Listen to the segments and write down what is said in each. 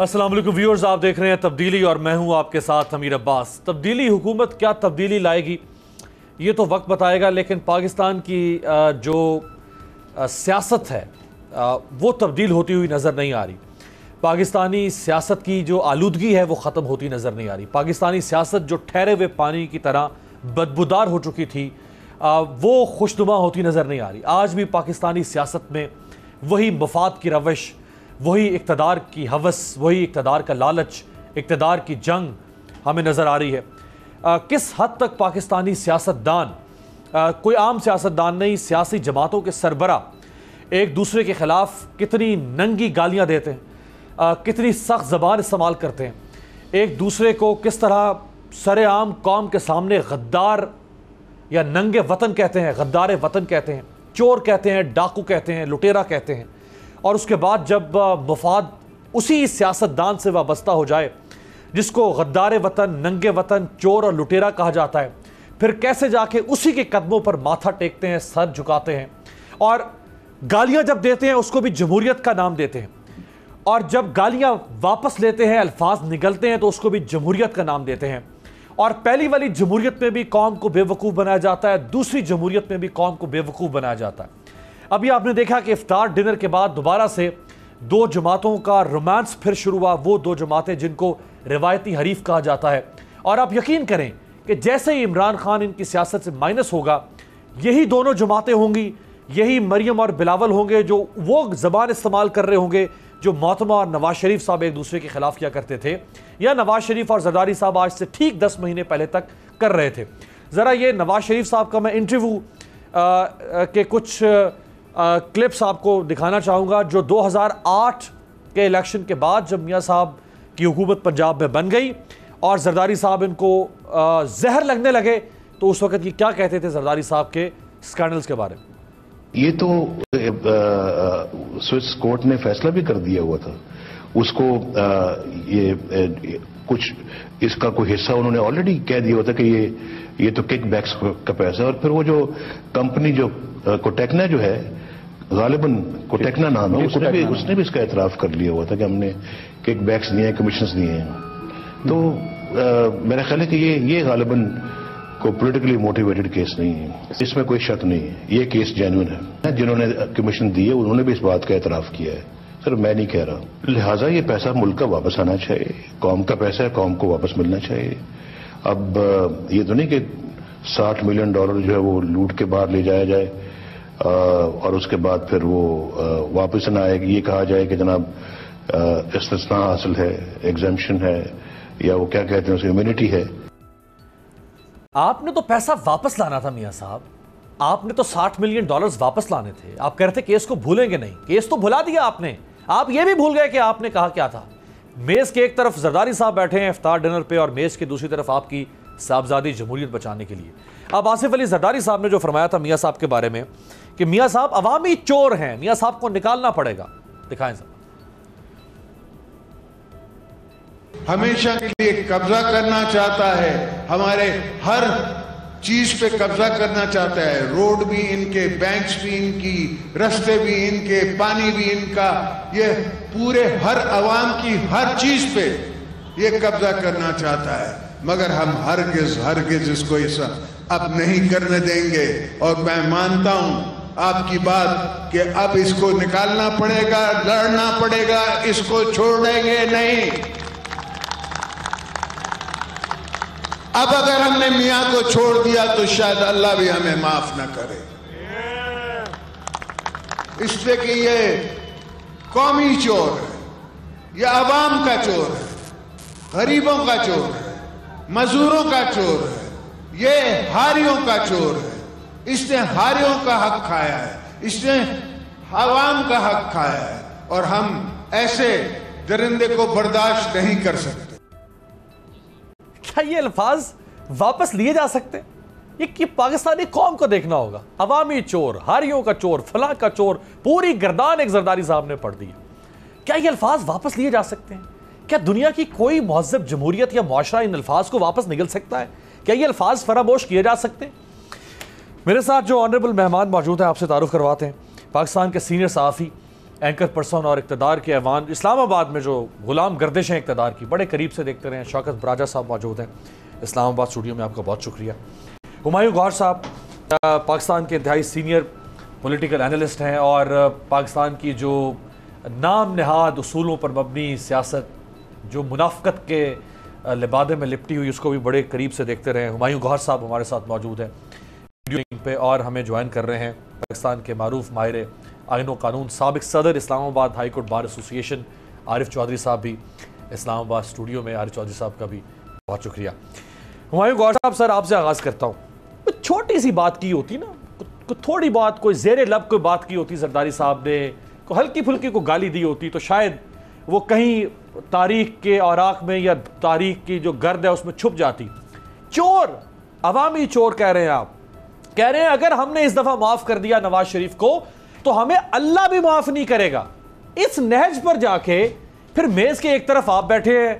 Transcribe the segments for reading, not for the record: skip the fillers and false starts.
السلام علیکم ویورز، آپ دیکھ رہے ہیں تبدیلی اور میں ہوں آپ کے ساتھ امیر عباس۔ تبدیلی حکومت کیا تبدیلی لائے گی یہ تو وقت بتائے گا، لیکن پاکستان کی جو سیاست ہے وہ تبدیل ہوتی ہوئی نظر نہیں آ رہی۔ پاکستانی سیاست کی جو آلودگی ہے وہ ختم ہوتی نظر نہیں آ رہی۔ پاکستانی سیاست جو ٹھہرے ہوئے پانی کی طرح بدبودار ہو چکی تھی وہ خوشنما ہوتی نظر نہیں آ رہی۔ آج بھی پاکستانی سیاست میں وہی مفاد کی روش، وہی اقتدار کی ہوس، وہی اقتدار کا لالچ، اقتدار کی جنگ ہمیں نظر آ رہی ہے۔ کس حد تک پاکستانی سیاستدان، کوئی عام سیاستدان نہیں، سیاسی جماعتوں کے سربراہ ایک دوسرے کے خلاف کتنی ننگی گالیاں دیتے ہیں، کتنی سخت زبان استعمال کرتے ہیں، ایک دوسرے کو کس طرح سر عام قوم کے سامنے غدار یا ننگے وطن کہتے ہیں، غدار وطن کہتے ہیں، چور کہتے ہیں، ڈاکو کہتے ہیں، لٹیرا کہتے ہیں، اور اس کے بعد جب مفاد اسی سیاستدان سے وابستہ ہو جائے جس کو غدار وطن، ننگے وطن، چور اور لٹیرا کہا جاتا ہے، پھر کیسے جا کے اسی کے قدموں پر ماتھا ٹیکتے ہیں، سر جھکاتے ہیں، اور گالیاں جب دیتے ہیں اس کو بھی جمہوریت کا نام دیتے ہیں، اور جب گالیاں واپس لیتے ہیں، الفاظ نگلتے ہیں تو اس کو بھی جمہوریت کا نام دیتے ہیں۔ اور پہلی والی جمہوریت میں بھی قوم کو بے وقوف بنایا جاتا ہے، دوسری جمہوریت میں بھی قوم کو بے وقوف بنایا جاتا ہے۔ ابھی آپ نے دیکھا کہ افطار ڈنر کے بعد دوبارہ سے دو جماعتوں کا رومانس پھر شروع ہوا، وہ دو جماعتیں جن کو روایتی حریف کہا جاتا ہے، اور آپ یقین کریں کہ جیسے ہی عمران خان ان کی سیاست سے مائنس ہوگا، یہی دونوں جماعتیں ہوں گی، یہی مریم اور بلاول ہوں گے جو وہ زبان استعمال کر رہے ہوں گے جو محتمہ اور نواز شریف صاحب ایک دوسرے کے خلاف کیا کرتے تھے، یا نواز شریف اور زرداری صاحب آج سے ٹھیک 10 مہینے پہلے تک کر رہے تھے۔ ذرا یہ نواز شریف صاحب کا میں انٹرویو کے کچھ کلپس آپ کو دکھانا چاہوں گا، جو 2008 کے الیکشن کے بعد جب میاں صاحب کی حکومت پنجاب میں بن گئی اور زرداری صاحب ان کو زہر لگنے لگے تو اس وقت یہ کیا کہتے تھے زرداری صاحب کے سکینڈلز کے بارے میں۔ یہ تو سوئس کورٹ نے فیصلہ بھی کر دیا ہوا تھا، اس کو یہ کچھ اس کا کوئی حصہ انہوں نے آلریڈی کہہ دیا ہوا تھا کہ یہ تو کک بیکس کا پیسہ ہے، اور پھر وہ جو کمپنی جو کوٹیکنا جو ہے، غالباً کوٹیکنا نام ہے، اس نے بھی اس کا اعتراف کر لیا ہوا تھا کہ ہم نے کک بیکس دیے ہیں، کمیشنز دیے ہیں۔ تو میرا خیال ہے کہ یہ غالباً کوئی پولیٹیکلی موٹیویٹڈ کیس نہیں ہے، اس میں کوئی شک نہیں ہے، یہ کیس جینوئن ہے۔ جنہوں نے کمیشن دی ہے انہوں نے بھی اس بات کا اعتراف کیا ہے، سر میں نہیں کہہ رہا۔ لہٰذا یہ پیسہ ملک کا واپس آنا چاہیے، قوم کا پیسہ ہے، قوم کو واپس ملنا چاہیے۔ اب یہ تو نہیں کہ $60 ملین جو ہے وہ لوٹ کے باہر لے جایا جائے اور اس کے بعد پھر وہ واپس نہ آئے، یہ کہا جائے کہ جناب استثناء حاصل ہے، ایگزمپشن ہے، یا وہ کیا کہتے ہیں اسے امیونٹی ہے۔ آپ نے تو پیسہ واپس لانا تھا میاں صاحب، آپ نے تو $60 ملین واپس لانے تھے۔ آپ کہتے کیس کو بھولیں گے نہیں، کیس تو بھلا دیا آپ نے، آپ یہ بھی بھول گئے کہ آپ نے کہا کیا تھا۔ میز کے ایک طرف زرداری صاحب بیٹھے ہیں افطار ڈنر پہ، اور میز کے دوسری طرف آپ کی صاحبزادی جمہوریت بچانے کے لیے۔ اب آصف علی زرداری صاحب نے جو فرمایا تھا میاں صاحب کے بارے میں کہ میاں صاحب عوامی چور ہیں، میاں صاحب کو نکالنا پڑے گا، دکھائیں صاحب۔ ہمیشہ کے لیے قبضہ کرنا چاہتا ہے، ہمارے ہر چیز پہ قبضہ کرنا چاہتا ہے، روڈ بھی ان کے، بینکس بھی ان کی، رستے بھی ان کے، پانی بھی ان کا، یہ پورے ہر عوام کی ہر چیز پہ یہ قبضہ کرنا چاہتا ہے، مگر ہم ہرگز اس کو ایسا اب نہیں کرنے دیں گے۔ اور میں مانتا ہوں آپ کی بات کہ اب اس کو نکالنا پڑے گا، لڑنا پڑے گا، اس کو چھوڑیں گے نہیں۔ اب اگر ہم نے میاں کو چھوڑ دیا تو شاید اللہ بھی ہمیں معاف نہ کرے، اس لیے کہ یہ قومی چور ہے، یہ عوام کا چور ہے، غریبوں کا چور ہے، مزدوروں کا چور ہے، یہ ہاریوں کا چور ہے۔ اس نے ہاریوں کا حق کھایا ہے، اس نے عوام کا حق کھایا ہے، اور ہم ایسے درندے کو برداشت نہیں کر سکتے۔ کیا یہ الفاظ واپس لیے جا سکتے؟ یہ پاکستانی قوم کو دیکھنا ہوگا، عوامی چور، ہاریوں کا چور، فلاں کا چور، پوری گردان ایک زرداری صاحب نے پڑھ دی۔ کیا یہ الفاظ واپس لیے جا سکتے ہیں؟ کیا دنیا کی کوئی مہذب جمہوریت یا معاشرہ ان الفاظ کو واپس نگل سکتا ہے؟ کیا یہ الفاظ فراموش کیے جا سکتے ہیں؟ میرے ساتھ جو آنریبل مہمان موجود ہیں آپ سے تعارف کرواتے ہیں۔ پاکستان کے سینئر صحافی اینکر پرسن اور اقتدار کے ایوان اسلام آباد میں جو غلام گردش ہیں اقتدار کی، بڑے قریب سے دیکھتے رہے ہیں، شوکت براجہ صاحب موجود ہیں اسلام آباد اسٹوڈیو میں، آپ کا بہت شکریہ۔ ہمایوں گوہر صاحب پاکستان کے انتہائی سینئر پولیٹیکل اینالسٹ ہیں، اور پاکستان کی جو نام نہاد اصولوں پر مبنی سیاست جو منافقت کے لبادے میں لپٹی ہوئی، اس کو بھی بڑے قریب سے دیکھتے رہے ہیں۔ ہمایوں گوہر صاحب ہمارے ساتھ موجود ہیں ویڈیو پہ، اور ہمیں جوائن کر رہے ہیں پاکستان کے معروف ماہر آئین و قانون، سابق صدر اسلام آباد ہائی کورٹ بار ایسوسی ایشن عارف چودھری صاحب بھی اسلام آباد اسٹوڈیو میں۔ عارف چودھری صاحب کا بھی بہت شکریہ۔ ہمایوں گوہر صاحب، سر آپ سے آغاز کرتا ہوں۔ چھوٹی سی بات کی ہوتی نا، تھوڑی بات، کوئی زیر لب کوئی بات کی ہوتی زرداری صاحب نے، کوئی ہلکی پھلکی کو گالی دی ہوتی، تو شاید وہ کہیں تاریخ کے اوراق میں یا تاریخ کی جو گرد ہے اس میں چھپ جاتی۔ چور، عوامی چور کہہ رہے ہیں آپ، کہہ رہے ہیں اگر ہم نے اس دفعہ معاف کر دیا نواز شریف کو تو ہمیں اللہ بھی معاف نہیں کرے گا۔ اس نہج پر جا کے پھر میز کے ایک طرف آپ بیٹھے ہیں،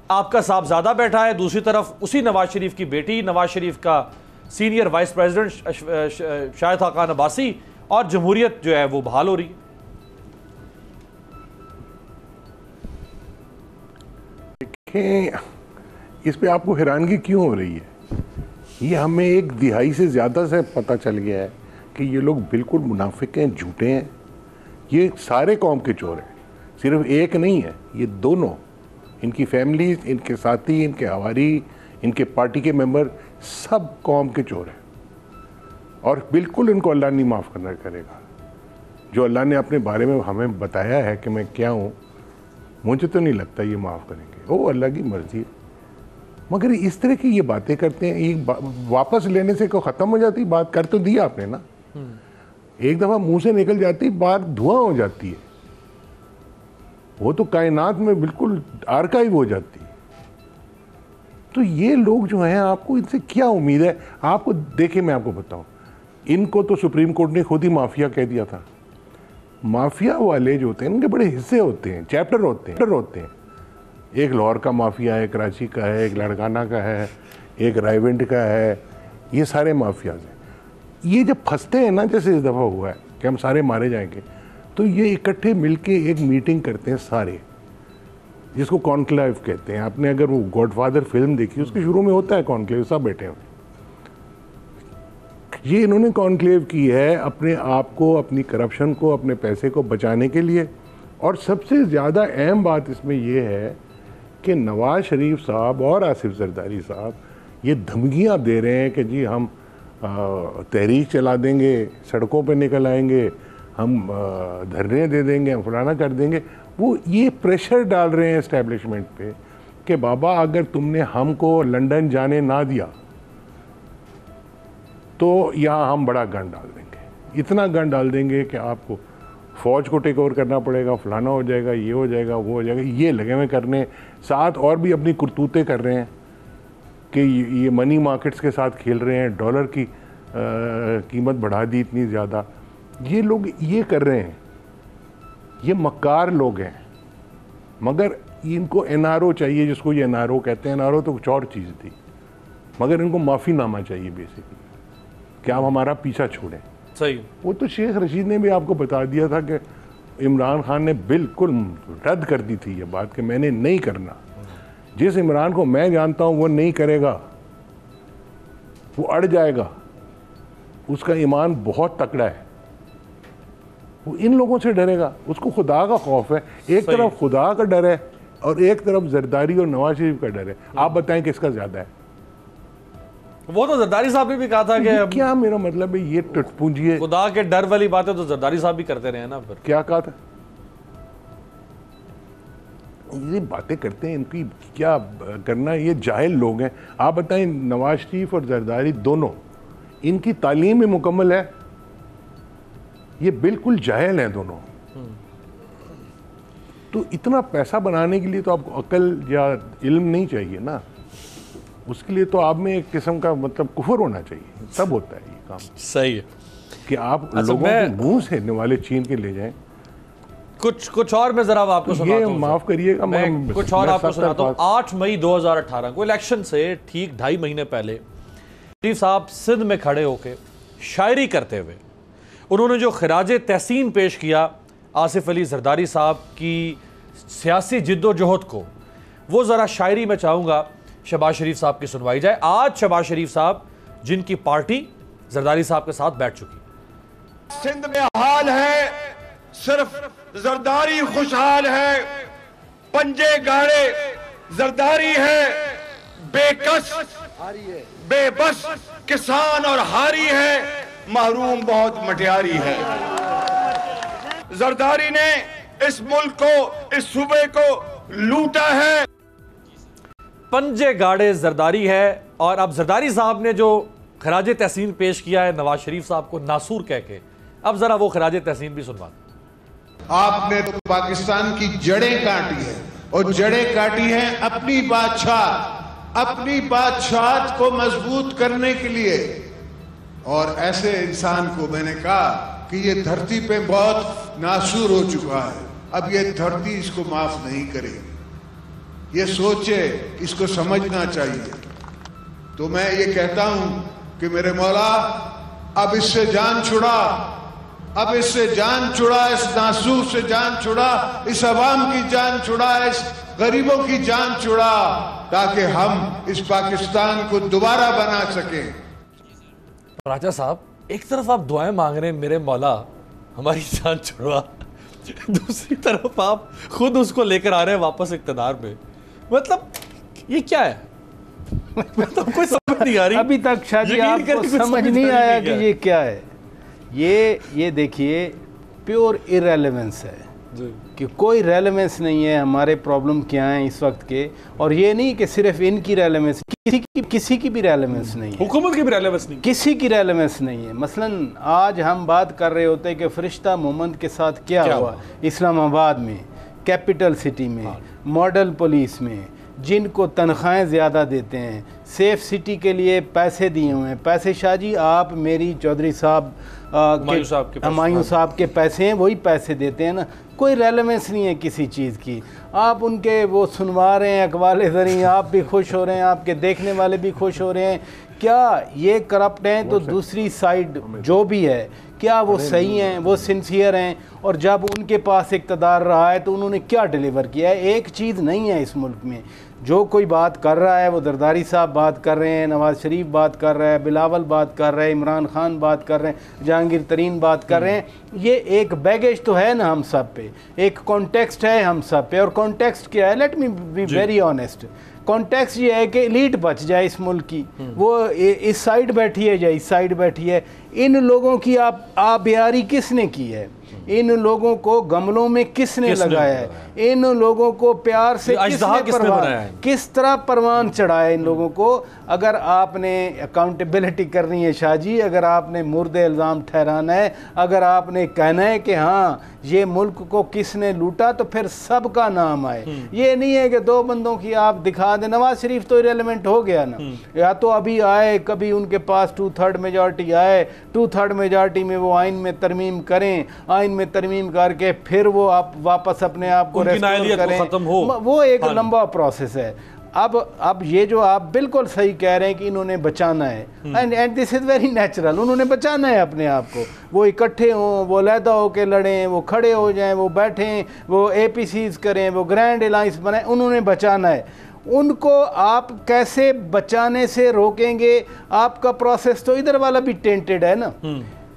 آپ کا صاحبزادہ بیٹھا ہے، دوسری طرف اسی نواز شریف کی بیٹی، نواز شریف کا senior vice president Shahid Khaqan Abbasi, اور جمہوریت جو ہے وہ بحال ہو رہی ہے۔ دیکھیں، اس پہ آپ کو حیرانگی کیوں ہو رہی ہے؟ یہ ہمیں ایک دہائی سے زیادہ سے پتہ چل گیا ہے کہ یہ لوگ بالکل منافق ہیں، جھوٹے ہیں۔ یہ سارے قوم کے چور ہیں، صرف ایک نہیں ہے، یہ دونوں، ان کی فیملیز، ان کے ساتھی، ان کے حواری، ان کے پارٹی کے ممبر، سب قوم کے چور ہیں، اور بالکل ان کو اللہ نہیں معاف کرے گا۔ جو اللہ نے اپنے بارے میں ہمیں بتایا ہے کہ میں کیا ہوں، مجھے تو نہیں لگتا یہ معاف کریں گے، وہ اللہ کی مرضی ہے۔ مگر اس طرح کی یہ باتیں کرتے ہیں، واپس لینے سے کو ختم ہو جاتی بات، کر تو دیا آپ نے نا، ایک دفعہ منہ سے نکل جاتی بات دھواں ہو جاتی ہے، وہ تو کائنات میں بالکل آرکائیو ہو جاتی ہے۔ تو یہ لوگ جو ہیں، آپ کو ان سے کیا امید ہے؟ آپ کو دیکھیں، میں آپ کو بتاؤں، ان کو تو سپریم کورٹ نے خود ہی مافیا کہہ دیا تھا۔ مافیا والے جو ہوتے ہیں ان کے بڑے حصے ہوتے ہیں، چیپٹر ہوتے ہیں۔ ایک لاہور کا مافیا ہے، کراچی کا ہے، ایک لڑکانہ کا ہے، ایک رائیونڈ کا ہے، یہ سارے مافیاز ہیں۔ یہ جب پھنستے ہیں نا، جیسے اس دفعہ ہوا ہے کہ ہم سارے مارے جائیں گے، تو یہ اکٹھے مل کے ایک میٹنگ کرتے ہیں سارے، جس کو کانکلیو کہتے ہیں۔ آپ نے اگر وہ گاڈ فادر فلم دیکھی، اس کے شروع میں ہوتا ہے کانکلیو، سب بیٹھے ہوئے۔ یہ انہوں نے کانکلیو کی ہے اپنے آپ کو، اپنی کرپشن کو، اپنے پیسے کو بچانے کے لیے۔ اور سب سے زیادہ اہم بات اس میں یہ ہے کہ نواز شریف صاحب اور آصف زرداری صاحب یہ دھمکیاں دے رہے ہیں کہ جی ہم تحریک چلا دیں گے، سڑکوں پہ نکل آئیں گے، ہم دھرنے دے دیں گے، ہم فلانا کر دیں گے۔ وہ یہ پریشر ڈال رہے ہیں اسٹیبلشمنٹ پہ کہ بابا اگر تم نے ہم کو لنڈن جانے نہ دیا تو یہاں ہم بڑا گن ڈال دیں گے، اتنا گن ڈال دیں گے کہ آپ کو فوج کو ٹیک اوور کرنا پڑے گا، فلانا ہو جائے گا، یہ ہو جائے گا، وہ ہو جائے گا۔ یہ لگے ہوئے کرنے، ساتھ اور بھی اپنی کرتوتیں کر رہے ہیں کہ یہ منی مارکیٹس کے ساتھ کھیل رہے ہیں، ڈالر کی قیمت بڑھا دی اتنی زیادہ۔ یہ لوگ یہ کر رہے ہیں، یہ مکار لوگ ہیں۔ مگر ان کو این آر او چاہیے، جس کو یہ این آر او کہتے ہیں۔ این آر او تو کچھ اور چیز تھی، مگر ان کو معافی نامہ چاہیے بیسیکلی، کہ آپ ہمارا پیچھا چھوڑیں۔ صحیح۔ وہ تو شیخ رشید نے بھی آپ کو بتا دیا تھا کہ عمران خان نے بالکل رد کر دی تھی یہ بات کہ میں نے نہیں کرنا۔ جس عمران کو میں جانتا ہوں وہ نہیں کرے گا، وہ اڑ جائے گا، اس کا ایمان بہت تکڑا ہے، وہ ان لوگوں سے ڈرے گا، اس کو خدا کا خوف ہے۔ ایک طرف خدا کا ڈر ہے اور ایک طرف زرداری اور نواز شریف کا ڈر ہے۔ آپ بتائیں کس کا زیادہ ہے؟ وہ تو زرداری صاحب نے بھی کہا تھا کہ کیا میرا مطلب ہے، یہ ٹٹ پونجی ہے، خدا کے ڈر والی باتیں تو زرداری صاحب بھی کرتے رہے ہیں نا۔ پھر کیا کہا تھا؟ یہ باتیں کرتے ہیں، ان کی کیا کرنا ہے، یہ جاہل لوگ ہیں۔ آپ بتائیں، نواز شریف اور زرداری دونوں، ان کی تعلیم میں مکمل ہے؟ یہ بالکل جاہل ہیں دونوں۔ تو اتنا پیسہ بنانے کے لیے تو آپ کو عقل یا علم نہیں چاہیے نا، اس کے لیے تو آپ میں ایک قسم کا مطلب کفر ہونا چاہیے، تب ہوتا ہے یہ کام۔ صحیح ہے کہ آپ لوگوں کے منہ سے نوالے چھین کے لے جائیں۔ کچھ اور میں ذرا آپ کو سناتا ہوں، یہ معاف کریے گا، میں کچھ اور آپ کو سناتا ہوں۔ 8 مئی 2018 کو الیکشن سے ٹھیک 2.5 مہینے پہلے شریف صاحب سندھ میں کھڑے ہو کے شاعری کرتے ہوئے انہوں نے جو خراج تحسین پیش کیا آصف علی زرداری صاحب کی سیاسی جد و جہد کو وہ ذرا شاعری میں چاہوں گا شہباز شریف صاحب کی سنوائی جائے. آج شہباز شریف صاحب جن کی پارٹی زرداری صاحب کے ساتھ بیٹھ چکی. سندھ میں حال ہے صرف زرداری خوشحال ہے, پنجے گاڑے زرداری ہے, بے کس بے بس کسان اور ہاری ہے, محروم بہت مٹیاری ہے. زرداری نے اس ملک کو, اس صوبے کو لوٹا ہے. پنجے گاڑے زرداری ہے. اور اب زرداری صاحب نے جو خراج تحسین پیش کیا ہے نواز شریف صاحب کو ناسور کہہ کے, اب ذرا وہ خراج تحسین بھی سنوا. آپ نے تو پاکستان کی جڑیں کاٹی ہیں, اور جڑیں کاٹی ہیں اپنی بادشاہت کو مضبوط کرنے کے لیے. اور ایسے انسان کو میں نے کہا کہ یہ دھرتی پہ بہت ناسور ہو چکا ہے, اب یہ دھرتی اس کو معاف نہیں کرے گی. یہ سوچے, اس کو سمجھنا چاہیے. تو میں یہ کہتا ہوں کہ میرے مولا اب اس سے جان چھڑا, اب اس سے جان چھڑا, اس ناسور سے جان چھڑا, اس عوام کی جان چھڑا, اس غریبوں کی جان چھڑا, تاکہ ہم اس پاکستان کو دوبارہ بنا سکیں. راجہ صاحب, ایک طرف آپ دعائیں مانگ رہے ہیں میرے مولا ہماری جان چھڑوا, دوسری طرف آپ خود اس کو لے کر آ رہے ہیں واپس اقتدار میں. مطلب یہ کیا ہے؟ مطلب کوئی سمجھ نہیں آ رہی. ابھی تک شاہ جی آپ کو سمجھ نہیں آیا کہ یہ کیا ہے. یہ دیکھیے پیور ایرریلیونس ہے کہ کوئی ریلیونس نہیں ہے ہمارے پرابلم کیا ہیں اس وقت کے. اور یہ نہیں کہ صرف ان کی ریلیونس, کسی کی بھی ریلیونس نہیں ہے, حکومت کی بھی ریلیونس نہیں, کسی کی ریلیونس نہیں ہے. مثلا آج ہم بات کر رہے ہوتے کہ فرشتہ محمد کے ساتھ کیا ہوا اسلام آباد میں, کیپٹل سٹی میں, ماڈل پولیس میں, جن کو تنخواہیں زیادہ دیتے ہیں, سیف سٹی کے لیے پیسے دیے ہوئے ہیں. پیسے شاہ جی آپ میری چودھری صاحب ہمایوں صاحب کے پیسے ہیں, وہی پیسے دیتے ہیں نا. کوئی ریلیونس نہیں ہے کسی چیز کی. آپ ان کے وہ سنوا رہے ہیں اقوال زریں, آپ بھی خوش ہو رہے ہیں, آپ کے دیکھنے والے بھی خوش ہو رہے ہیں. کیا یہ کرپٹ ہیں تو دوسری سائڈ جو بھی ہے کیا وہ صحیح ہیں, وہ سنسیئر ہیں؟ اور جب ان کے پاس اقتدار رہا ہے تو انہوں نے کیا ڈیلیور کیا ہے؟ ایک چیز نہیں ہے اس ملک میں. جو کوئی بات کر رہا ہے وہ زرداری صاحب بات کر رہے ہیں, نواز شریف بات کر رہا ہے, بلاول بات کر رہے ہیں, عمران خان بات کر رہے ہیں, جہانگیر ترین بات کر رہے ہیں. یہ ایک بیگیج تو ہے نا ہم سب پہ, ایک کانٹیکسٹ ہے ہم سب پہ. اور کانٹیکسٹ کیا ہے؟ Let me be very honest. Context یہ ہے کہ ایلیٹ بچ جائے اس ملک کی, وہ اس سائڈ بیٹھی ہے یا اس سائڈ بیٹھی ہے. ان لوگوں کی آبیاری کس نے کی ہے؟ ان لوگوں کو گملوں میں کس نے لگایا ہے؟ ان لوگوں کو پیار سے کس طرح پروان چڑھایا ان لوگوں کو؟ اگر آپ نے اکاؤنٹیبلٹی کرنی ہے شاہ جی, اگر آپ نے مرد الزام ٹھہرانا ہے, اگر آپ نے کہنا ہے کہ ہاں یہ ملک کو کس نے لوٹا, تو پھر سب کا نام آئے. یہ نہیں ہے کہ دو بندوں کی آپ دکھا دیں. نواز شریف تو ریلیونٹ ہو گیا نا, یا تو ابھی آئے, کبھی ان کے پاس 2/3 میجارٹی آئے, 2/3 میجارٹی میں وہ آئین میں ترمیم کریں, آئین میں ترمیم کر کے پھر وہ آپ واپس اپنے آپ کو ریسٹور کریں, وہ ایک لمبا پروسیس ہے. اب یہ جو آپ بالکل صحیح کہہ رہے ہیں کہ انہوں نے بچانا ہے, and this is very natural, انہوں نے بچانا ہے اپنے آپ کو. وہ اکٹھے ہوں, وہ علیحدہ ہو کے لڑیں, وہ کھڑے ہو جائیں, وہ بیٹھیں, وہ اے پی سیز کریں, وہ گرینڈ الائنس بنائیں, انہوں نے بچانا ہے. ان کو آپ کیسے بچانے سے روکیں گے؟ آپ کا پروسیس تو ادھر والا بھی ٹینٹڈ ہے نا.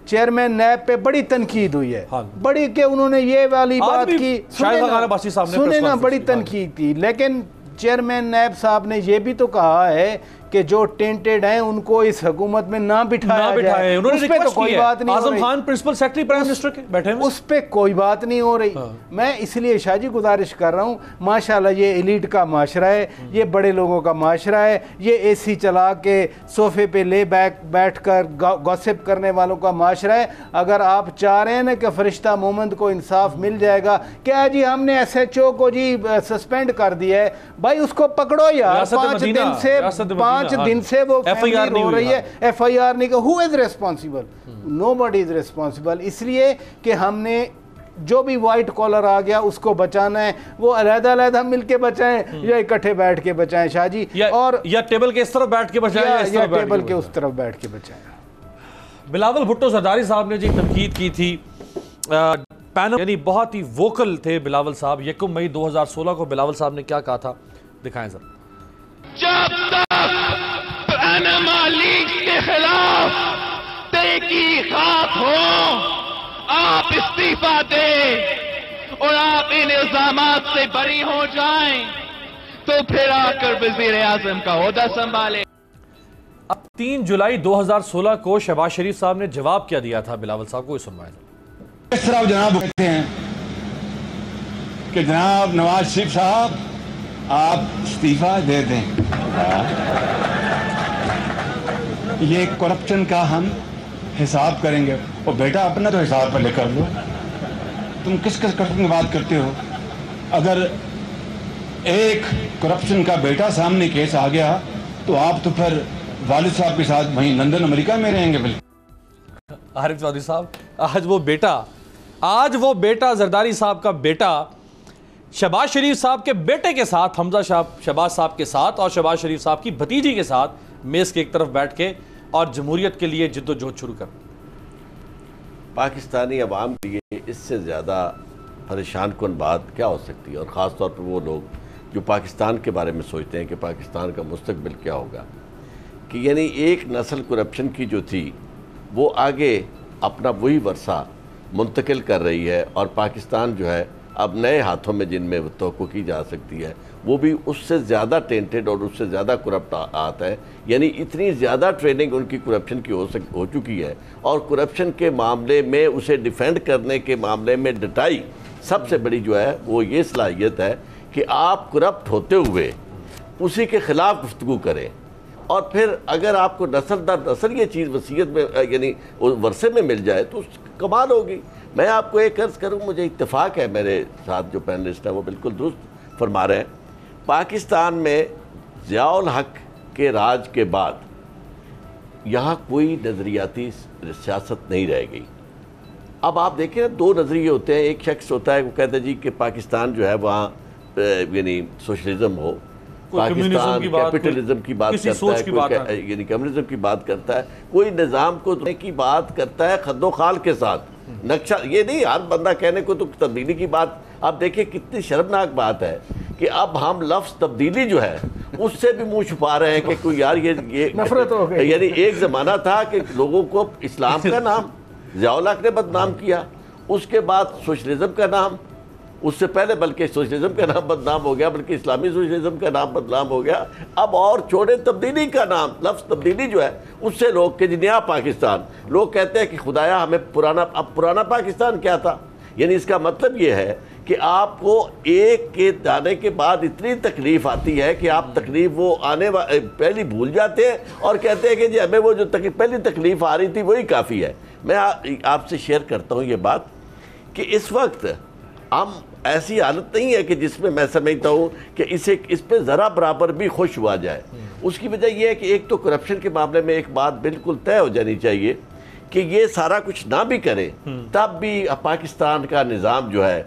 چیئرمین نیب پہ بڑی تنقید ہوئی ہے, بڑی کہ انہوں نے یہ والی بات کی, سنیں نا, بڑی تنقید کی. لیکن چیئرمین نیب صاحب نے یہ بھی تو کہا ہے کہ جو ٹینٹڈ ہیں ان کو اس حکومت میں نہ بٹھایا جائے. اس پہ تو کوئی بات نہیں ہو رہی. Azam Khan principal secretary prime minister کے بیٹھے ہیں, اس پہ کوئی بات نہیں ہو رہی. میں اس لیے شاہ جی گزارش کر رہا ہوں, ماشاءاللہ یہ ایلیٹ کا معاشرہ ہے, یہ بڑے لوگوں کا معاشرہ ہے, یہ اے سی چلا کے صوفے پہ لے بیٹھ کر گوسپ کرنے والوں کا معاشرہ ہے. اگر آپ چاہ رہے ہیں نا کہ فرشتہ مومند کو انصاف مل جائے گا, کیا جی ہم نے ایس ایچ او کو جی سسپینڈ کر دیا ہے, بھائی اس کو پکڑو یار. 5 دن سے وہ فیملی ہو رہی ہے, ایف آئی آر نہیں. Who is responsible? Nobody is responsible. اس لیے کہ ہم نے جو بھی وائٹ کالر آ گیا اس کو بچانا ہے, وہ علیحدہ مل کے بچائیں یا اکٹھے بیٹھ کے بچائیں شاہ جی, اور یا ٹیبل کے اس طرف بیٹھ کے بچائیں یا ٹیبل کے اس طرف بیٹھ کے بچائیں. بلاول بھٹو زرداری صاحب نے جی تنقید کی تھی پینل یعنی بہت ہی ووکل تھے بلاول صاحب. 1 مئی 2016 کو بلاول صاحب نے کیا کہا تھا, دکھائیں ذرا. جب تک پاناما لیکس کے خلاف تحقیقات ہوں آپ استعفا دیں اور آپ ان الزامات سے بری ہو جائیں تو پھر آ کر وزیر اعظم کا عہدہ سنبھالیں. اب 3 جولائی 2016 کو شہباز شریف صاحب نے جواب کیا دیا تھا بلاول صاحب کو, یہ سنوائیں. اس طرح جناب کہتے ہیں کہ جناب نواز شریف صاحب آپ استعفا دے دیں, یہ کرپشن کا ہم حساب کریں گے. اور بیٹا اپنا تو حساب پر لے کر لو, تم کس کرپشن کی بات کرتے ہو؟ اگر ایک کرپشن کا بیٹا سامنے کیس آ گیا تو آپ تو پھر والد صاحب کے ساتھ وہیں لندن امریکہ میں رہیں گے. بالکل عارف چودھری صاحب, آج وہ بیٹا زرداری صاحب کا بیٹا شہباز شریف صاحب کے بیٹے کے ساتھ, حمزہ شہباز صاحب کے ساتھ اور شہباز شریف صاحب کی بھتیجی کے ساتھ میز کے ایک طرف بیٹھ کے اور جمہوریت کے لیے جد و جہد شروع کر. پاکستانی عوام کے لیے اس سے زیادہ پریشان کن بات کیا ہو سکتی ہے, اور خاص طور پر وہ لوگ جو پاکستان کے بارے میں سوچتے ہیں کہ پاکستان کا مستقبل کیا ہوگا, کہ یعنی ایک نسل کرپشن کی جو تھی وہ آگے اپنا وہی ورثہ منتقل کر رہی ہے, اور پاکستان جو ہے اب نئے ہاتھوں میں جن میں توقع کی جا سکتی ہے وہ بھی اس سے زیادہ ٹینٹڈ اور اس سے زیادہ کرپٹ آتا ہے. یعنی اتنی زیادہ ٹریننگ ان کی کرپشن کی ہو چکی ہے, اور کرپشن کے معاملے میں اسے ڈیفینڈ کرنے کے معاملے میں ڈٹائی سب سے بڑی جو ہے وہ یہ صلاحیت ہے کہ آپ کرپٹ ہوتے ہوئے اسی کے خلاف گفتگو کریں, اور پھر اگر آپ کو نسل در نسل یہ چیز وصیت میں یعنی ورثے میں مل جائے تو کمال ہوگی. میں آپ کو ایک عرض کروں, مجھے اتفاق ہے میرے ساتھ جو پینلسٹ ہیں وہ بالکل درست فرما رہے ہیں, پاکستان میں ضیاء الحق کے راج کے بعد یہاں کوئی نظریاتی سیاست نہیں رہ گئی. اب آپ دیکھیں دو نظریے ہوتے ہیں, ایک شخص ہوتا ہے وہ کہتا ہے جی کہ پاکستان جو ہے وہاں یعنی سوشلزم ہو, پاکستان کیپٹلزم کی بات کرتا ہے, یعنی کمیونزم کی بات کرتا ہے, کوئی نظام کو کی بات کرتا ہے خد و خال کے ساتھ, نقشہ یہ نہیں ہر بندہ کہنے کو تو تبدیلی کی بات. آپ دیکھیں کتنی شرمناک بات ہے کہ اب ہم لفظ تبدیلی جو ہے اس سے بھی منہ چھپا رہے ہیں کہ کوئی یار یہ نفرت ہو گئی. یعنی ایک زمانہ تھا کہ لوگوں کو اسلام کا نام ضیاء الحق نے بدنام کیا, اس کے بعد سوشلزم کا نام, اس سے پہلے بلکہ سوشلزم کا نام بدنام ہو گیا, بلکہ اسلامی سوشلزم کا نام بدنام ہو گیا, اب اور چھوڑے تبدیلی کا نام, لفظ تبدیلی جو ہے اس سے لوگ کہ نیا پاکستان, لوگ کہتے ہیں کہ خدایا ہمیں پرانا پاکستان کیا تھا. یعنی اس کا مطلب یہ ہے کہ آپ کو ایک کے جانے کے بعد اتنی تکلیف آتی ہے کہ آپ تکلیف وہ پہلی بھول جاتے ہیں اور کہتے ہیں کہ جی ہمیں وہ جو پہلی تکلیف آ رہی تھی وہی کافی ہے. میں آپ سے شیئر کرتا ہوں یہ بات کہ اس وقت ہم ایسی حالت نہیں ہے کہ جس میں سمجھتا ہوں کہ اس پہ ذرا برابر بھی خوش ہوا جائے. اس کی وجہ یہ ہے کہ ایک تو کرپشن کے معاملے میں ایک بات بالکل طے ہو جانی چاہیے کہ یہ سارا کچھ نہ بھی کرے تب بھی پاکستان کا نظام جو ہے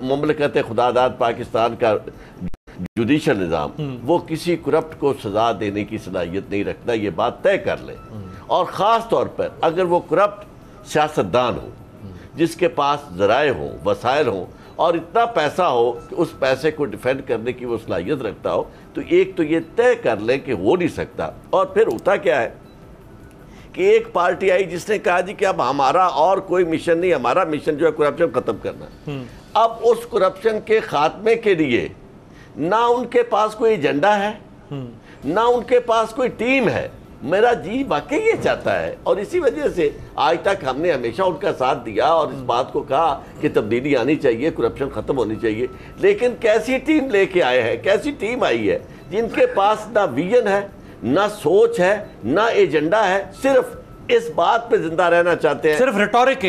مملکت خدا داد پاکستان کا جوڈیشل نظام وہ کسی کرپٹ کو سزا دینے کی صلاحیت نہیں رکھتا, یہ بات طے کر لے. اور خاص طور پر اگر وہ کرپٹ سیاستدان ہو جس کے پاس ذرائع ہوں, وسائل ہوں اور اتنا پیسہ ہو کہ اس پیسے کو ڈیفینڈ کرنے کی وہ صلاحیت رکھتا ہو, تو ایک تو یہ طے کر لیں کہ ہو نہیں سکتا. اور پھر ہوتا کیا ہے کہ ایک پارٹی آئی جس نے کہا جی کہ اب ہمارا اور کوئی مشن نہیں, ہمارا مشن جو ہے کرپشن ختم کرنا. اب اس کرپشن کے خاتمے کے لیے نہ ان کے پاس کوئی ایجنڈا ہے, نہ ان کے پاس کوئی ٹیم ہے. میرا جی واقعی یہ چاہتا ہے, اور اسی وجہ سے آج تک ہم نے ہمیشہ ان کا ساتھ دیا اور اس بات کو کہا کہ تبدیلی آنی چاہیے, کرپشن ختم ہونی چاہیے. لیکن کیسی ٹیم لے کے آئے ہیں, کیسی ٹیم آئی ہے جن کے پاس نہ ویژن ہے, نہ سوچ ہے, نہ ایجنڈا ہے, صرف اس بات پہ زندہ رہنا چاہتے ہیں, صرف ریٹورک.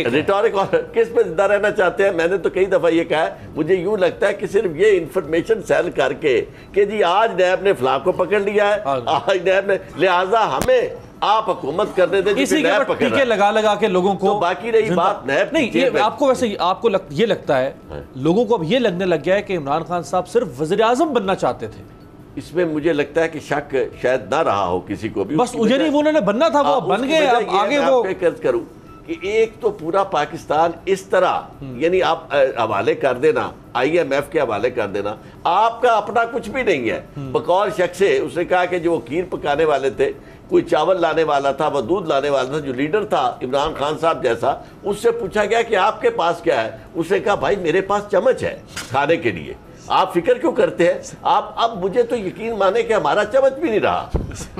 اور کس پہ زندہ رہنا چاہتے ہیں؟ میں نے تو کئی دفعہ یہ کہا ہے, مجھے یوں لگتا ہے کہ صرف یہ انفارمیشن سیل کر کے کہ جی آج نیب نے فلاں کو پکڑ لیا ہے, آج نیب نے, لہٰذا ہمیں آپ حکومت کرنے دیں, اسی کے اوپر ٹیکے لگا کے لوگوں کو. باقی رہی بات نیب نہیں, آپ کو ویسے آپ کو یہ لگتا ہے لوگوں کو اب یہ لگنے لگ گیا ہے کہ عمران خان صاحب صرف وزیر اعظم بننا چاہتے تھے. اس میں مجھے لگتا ہے کہ شک شاید نہ رہا ہو کسی کو بھی, بس یعنی وہ انہوں نے بننا تھا, وہ بن گئے. اب آگے وہ عرض کروں کہ ایک تو پورا پاکستان اس طرح یعنی آپ حوالے کر دینا IMF کے حوالے کر دینا، آپ کا اپنا کچھ بھی نہیں ہے. بقول شخص اس نے کہا کہ جو کھیر پکانے والے تھے، کوئی چاول لانے والا تھا، وہ دودھ لانے والا تھا، جو لیڈر تھا عمران خان صاحب جیسا، اس سے پوچھا گیا کہ آپ کے پاس کیا ہے؟ اس نے کہا بھائی میرے پاس چمچ ہے کھانے کے لیے، آپ فکر کیوں کرتے ہیں؟ آپ اب مجھے تو یقین مانے کہ ہمارا چمچ بھی نہیں رہا،